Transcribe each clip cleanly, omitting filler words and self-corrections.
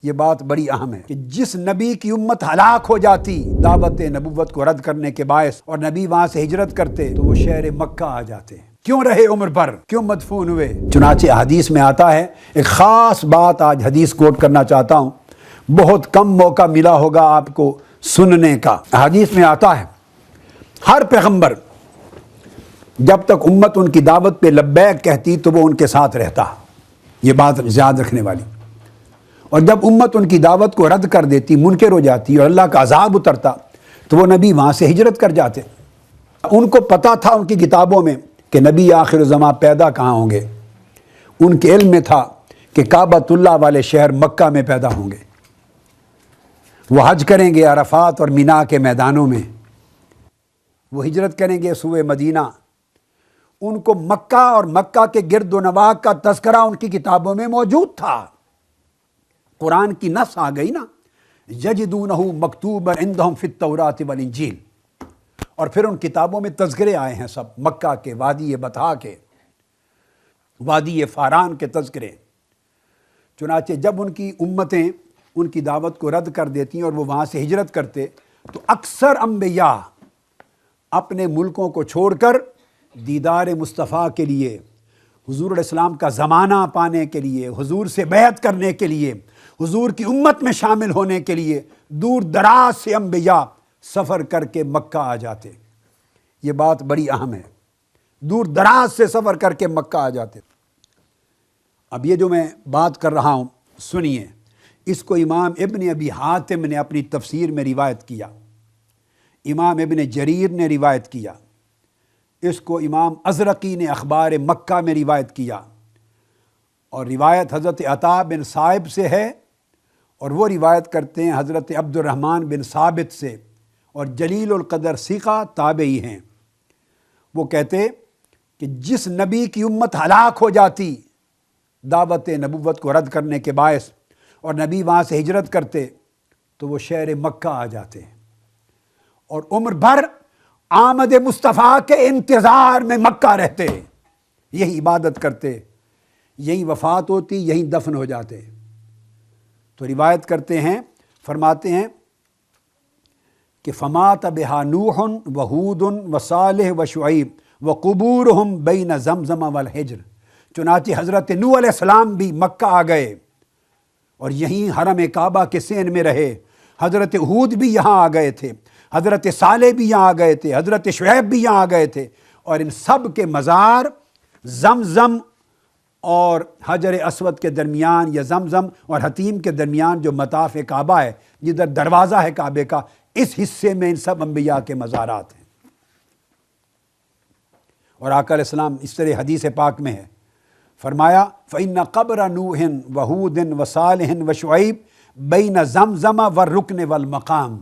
یہ بات بڑی اہم ہے کہ جس نبی کی امت ہلاک ہو جاتی دعوت نبوت کو رد کرنے کے باعث اور نبی وہاں سے ہجرت کرتے تو وہ شہر مکہ آ جاتے، کیوں رہے عمر بھر، کیوں مدفون ہوئے؟ چنانچہ حدیث میں آتا ہے، ایک خاص بات آج حدیث کوٹ کرنا چاہتا ہوں، بہت کم موقع ملا ہوگا آپ کو سننے کا۔ حدیث میں آتا ہے ہر پیغمبر جب تک امت ان کی دعوت پہ لبیک کہتی تو وہ ان کے ساتھ رہتا، یہ بات یاد رکھنے والی، اور جب امت ان کی دعوت کو رد کر دیتی، منکر ہو جاتی اور اللہ کا عذاب اترتا تو وہ نبی وہاں سے ہجرت کر جاتے۔ ان کو پتہ تھا ان کی کتابوں میں کہ نبی آخر زمان پیدا کہاں ہوں گے، ان کے علم میں تھا کہ کعبۃ اللہ والے شہر مکہ میں پیدا ہوں گے، وہ حج کریں گے عرفات اور مینا کے میدانوں میں، وہ ہجرت کریں گے سوئے مدینہ۔ ان کو مکہ اور مکہ کے گرد و نواح کا تذکرہ ان کی کتابوں میں موجود تھا۔ قرآن کی نص آ گئی نا، یجدونہ مکتوبا عندہم فی التوراۃ والانجیل، اور پھر ان کتابوں میں تذکرے آئے ہیں سب، مکہ کے، وادی بطحا کے، وادی فاران کے تذکرے۔ چنانچہ جب ان کی امتیں ان کی دعوت کو رد کر دیتی اور وہ وہاں سے ہجرت کرتے تو اکثر انبیاء اپنے ملکوں کو چھوڑ کر دیدار مصطفیٰ کے لیے، حضور علیہ السلام کا زمانہ پانے کے لیے، حضور سے بیعت کرنے کے لیے، حضور کی امت میں شامل ہونے کے لیے دور دراز سے انبیاء سفر کر کے مکہ آ جاتے۔ یہ بات بڑی اہم ہے، دور دراز سے سفر کر کے مکہ آ جاتے۔ اب یہ جو میں بات کر رہا ہوں سنیے، اس کو امام ابن ابی حاتم نے اپنی تفسیر میں روایت کیا، امام ابن جریر نے روایت کیا، اس کو امام ازرقی نے اخبار مکہ میں روایت کیا، اور روایت حضرت عطا بن صائب سے ہے، اور وہ روایت کرتے ہیں حضرت عبد الرحمن بن ثابت سے، اور جلیل القدر ثقہ تابعی ہیں۔ وہ کہتے کہ جس نبی کی امت ہلاک ہو جاتی دعوت نبوت کو رد کرنے کے باعث اور نبی وہاں سے ہجرت کرتے تو وہ شہر مکہ آ جاتے اور عمر بھر آمد مصطفیٰ کے انتظار میں مکہ رہتے، یہی عبادت کرتے، یہی وفات ہوتی، یہی دفن ہو جاتے۔ تو روایت کرتے ہیں، فرماتے ہیں کہ فمات بہا نوح و ہود و صالح و شعیب و قبورہم بین زمزم والحجر۔ چنانچہ حضرت نوح علیہ السلام بھی مکہ آ گئے اور یہیں حرم کعبہ کے سین میں رہے، حضرت ہود بھی یہاں آ گئے تھے، حضرت صالح بھی یہاں آ گئے تھے، حضرت شعیب بھی یہاں آ گئے تھے، اور ان سب کے مزار زمزم اور حجر اسود کے درمیان، یا زمزم اور حتیم کے درمیان جو مطاف کعبہ ہے، جدھر دروازہ ہے کعبے کا، اس حصے میں ان سب انبیاء کے مزارات ہیں۔ اور آقا علیہ السلام اس طرح حدیث پاک میں ہے، فرمایا فَإِنَّ قَبْرَ نُوحٍ وَهُودٍ وَصَالِحٍ وَشُعَيْبٍ بَيْنَ زَمْزَمَ وَالرُّكْنِ وَالْمَقَامِ۔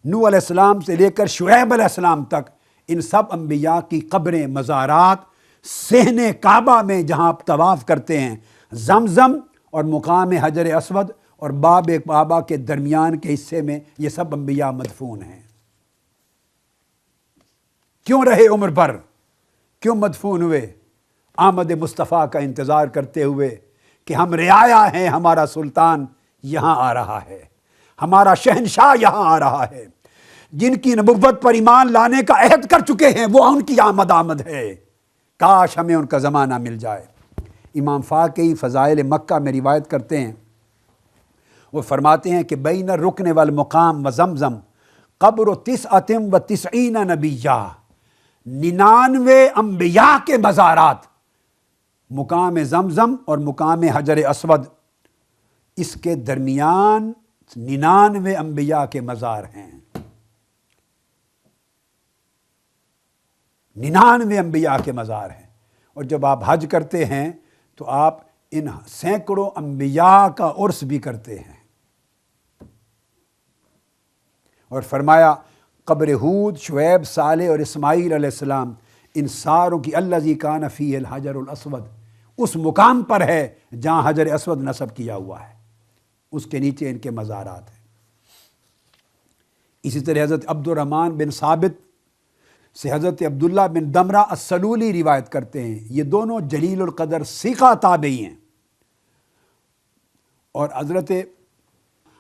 نوح علیہ السلام سے لے کر شعیب علیہ السلام تک ان سب انبیاء کی قبریں، مزارات صحن کعبہ میں جہاں آپ طواف کرتے ہیں، زمزم اور مقام حجر اسود اور باب کعبہ کے درمیان کے حصے میں یہ سب انبیاء مدفون ہیں۔ کیوں رہے عمر بھر، کیوں مدفون ہوئے؟ آمد مصطفیٰ کا انتظار کرتے ہوئے کہ ہم رعایا ہیں، ہمارا سلطان یہاں آ رہا ہے، ہمارا شہنشاہ یہاں آ رہا ہے، جن کی نبوت پر ایمان لانے کا عہد کر چکے ہیں وہ ان کی آمد ہے، کاش ہمیں ان کا زمانہ مل جائے۔ امام فاقی فضائل مکہ میں روایت کرتے ہیں، وہ فرماتے ہیں کہ بین الرکن والمقام وزمزم قبر 99 نبیہ، 99 انبیاء کے مزارات مقام زمزم اور مقام حجر اسود، اس کے درمیان 99 انبیاء کے مزار ہیں، 99 انبیاء کے مزار ہیں۔ اور جب آپ حج کرتے ہیں تو آپ ان سینکڑوں انبیاء کا عرس بھی کرتے ہیں۔ اور فرمایا قبر ہود، شعیب، صالح اور اسماعیل علیہ السلام، ان ساروں کی الذی کان فیہ الحجر الاسود، اس مقام پر ہے جہاں حجر اسود نصب کیا ہوا ہے، اس کے نیچے ان کے مزارات ہیں۔ اسی طرح حضرت عبد الرحمن بن ثابت سے حضرت عبداللہ بن دمرہ السلولی روایت کرتے ہیں، یہ دونوں جلیل القدر ثقہ تابعی ہیں، اور حضرت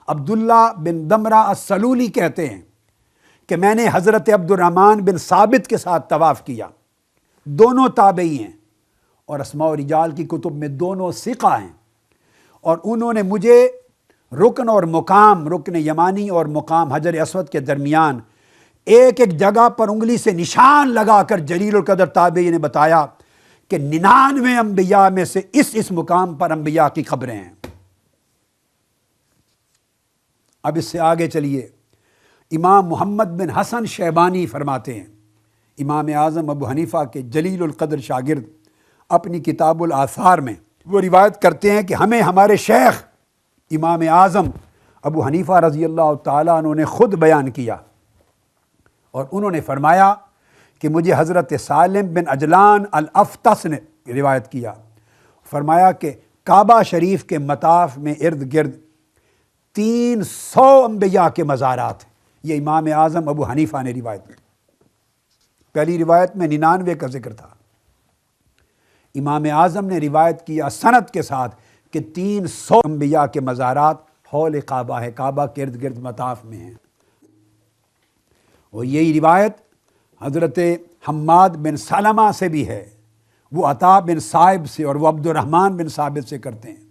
عبداللہ بن دمرہ السلولی کہتے ہیں کہ میں نے حضرت عبد الرحمن بن ثابت کے ساتھ طواف کیا، دونوں تابعی ہیں اور اسماء و رجال کی کتب میں دونوں ثقہ ہیں، اور انہوں نے مجھے رکن اور مقام، رکن یمانی اور مقام حجر اسود کے درمیان ایک ایک جگہ پر انگلی سے نشان لگا کر جلیل القدر تابعی نے بتایا کہ 99 انبیاء میں سے اس مقام پر انبیاء کی قبریں ہیں۔ اب اس سے آگے چلیے، امام محمد بن حسن شیبانی فرماتے ہیں، امام اعظم ابو حنیفہ کے جلیل القدر شاگرد، اپنی کتاب الآثار میں وہ روایت کرتے ہیں کہ ہمیں ہمارے شیخ امام اعظم ابو حنیفہ رضی اللہ تعالیٰ عنہ نے خود بیان کیا، اور انہوں نے فرمایا کہ مجھے حضرت سالم بن اجلان الافطس نے روایت کیا، فرمایا کہ کعبہ شریف کے مطاف میں ارد گرد 300 انبیاء کے مزارات ہیں۔ یہ امام اعظم ابو حنیفہ نے روایت کی۔ پہلی روایت میں 99 کا ذکر تھا، امام اعظم نے روایت کیا سند کے ساتھ کہ 300 انبیاء کے مزارات حول کعبہ ہے، کعبہ کے ارد گرد مطاف میں ہیں۔ اور یہی روایت حضرت حماد بن سلمہ سے بھی ہے، وہ عطا بن صائب سے اور وہ عبد الرحمن بن ثابت سے کرتے ہیں،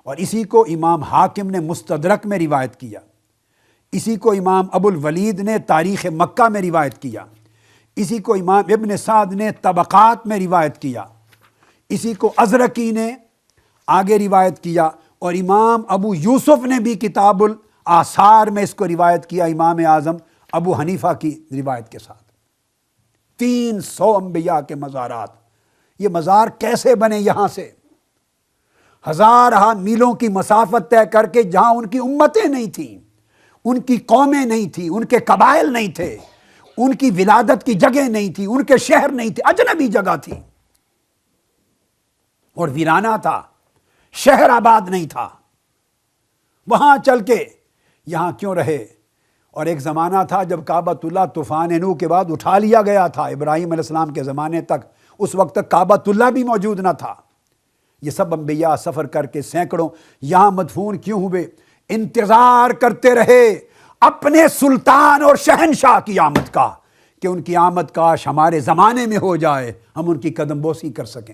اور اسی کو امام حاکم نے مستدرک میں روایت کیا، اسی کو امام ابو الولید نے تاریخ مکہ میں روایت کیا، اسی کو امام ابن سعد نے طبقات میں روایت کیا، اسی کو ازرقی نے آگے روایت کیا، اور امام ابو یوسف نے بھی کتاب الآثار میں اس کو روایت کیا امام اعظم ابو حنیفہ کی روایت کے ساتھ۔ 300 انبیاء کے مزارات، یہ مزار کیسے بنے؟ یہاں سے ہزارہ میلوں کی مسافت طے کر کے، جہاں ان کی امتیں نہیں تھیں، ان کی قومیں نہیں تھیں، ان کے قبائل نہیں تھے، ان کی ولادت کی جگہ نہیں تھی، ان کے شہر نہیں تھے، اجنبی جگہ تھی اور ویرانہ تھا، شہر آباد نہیں تھا۔ وہاں چل کے یہاں کیوں رہے؟ اور ایک زمانہ تھا جب کعبۃ اللہ طوفان نوح کے بعد اٹھا لیا گیا تھا، ابراہیم علیہ السلام کے زمانے تک، اس وقت تک کعبۃ اللہ بھی موجود نہ تھا۔ یہ سب انبیاء سفر کر کے سینکڑوں یہاں مدفون کیوں ہوئے؟ انتظار کرتے رہے اپنے سلطان اور شہنشاہ کی آمد کا، کہ ان کی آمد کاش ہمارے زمانے میں ہو جائے، ہم ان کی قدم بوسی کر سکیں،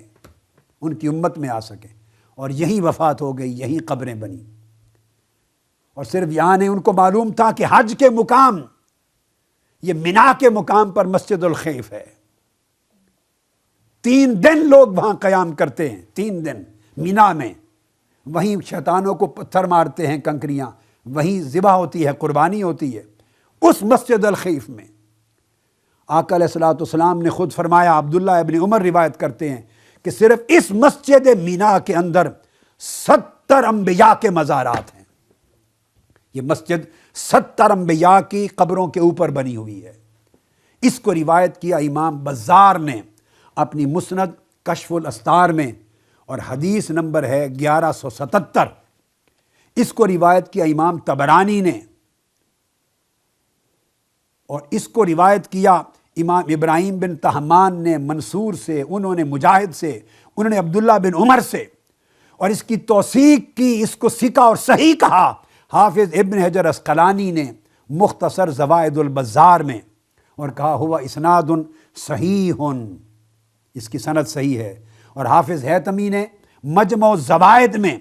ان کی امت میں آ سکیں۔ اور یہی وفات ہو گئی، یہی قبریں بنی۔ اور صرف یہاں نہیں، ان کو معلوم تھا کہ حج کے مقام، یہ مینا کے مقام پر مسجد الخیف ہے، 3 دن لوگ وہاں قیام کرتے ہیں، 3 دن مینا میں، وہیں شیطانوں کو پتھر مارتے ہیں، کنکریاں، وہیں ذبح ہوتی ہے، قربانی ہوتی ہے، اس مسجد الخیف میں۔ آقا علیہ الصلوۃ والسلام نے خود فرمایا، عبداللہ ابن عمر روایت کرتے ہیں کہ صرف اس مسجد مینا کے اندر 70 انبیاء کے مزارات ہیں۔ یہ مسجد 70 انبیاء کی قبروں کے اوپر بنی ہوئی ہے۔ اس کو روایت کیا امام بزار نے اپنی مسند کشف الاستار میں، اور حدیث نمبر ہے 1177۔ اس کو روایت کیا امام طبرانی نے، اور اس کو روایت کیا امام ابراہیم بن تہمان نے منصور سے، انہوں نے مجاہد سے، انہوں نے عبداللہ بن عمر سے، اور اس کی توثیق کی، اس کو ثقہ اور صحیح کہا حافظ ابن حجر عسقلانی نے مختصر زوائد البزار میں، اور کہا ہوا اسناد صحیح، اس کی سند صحیح ہے۔ اور حافظ حیتمی نے مجمع الزوائد میں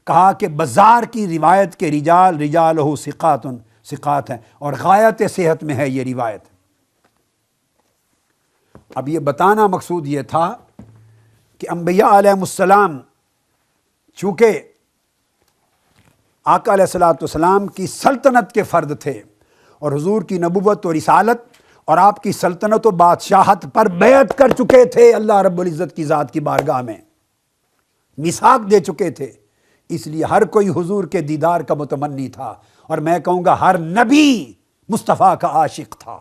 کہا کہ بزار کی روایت کے رجالہ ثقات ہیں، اور غایت صحت میں ہے یہ روایت۔ اب یہ بتانا مقصود یہ تھا کہ انبیاء علیہ السلام چونکہ آقا علیہ السلام کی سلطنت کے فرد تھے، اور حضور کی نبوت و رسالت اور آپ کی سلطنت و بادشاہت پر بیعت کر چکے تھے، اللہ رب العزت کی ذات کی بارگاہ میں میثاق دے چکے تھے، اس لیے ہر کوئی حضور کے دیدار کا متمنی تھا، اور میں کہوں گا ہر نبی مصطفیٰ کا عاشق تھا۔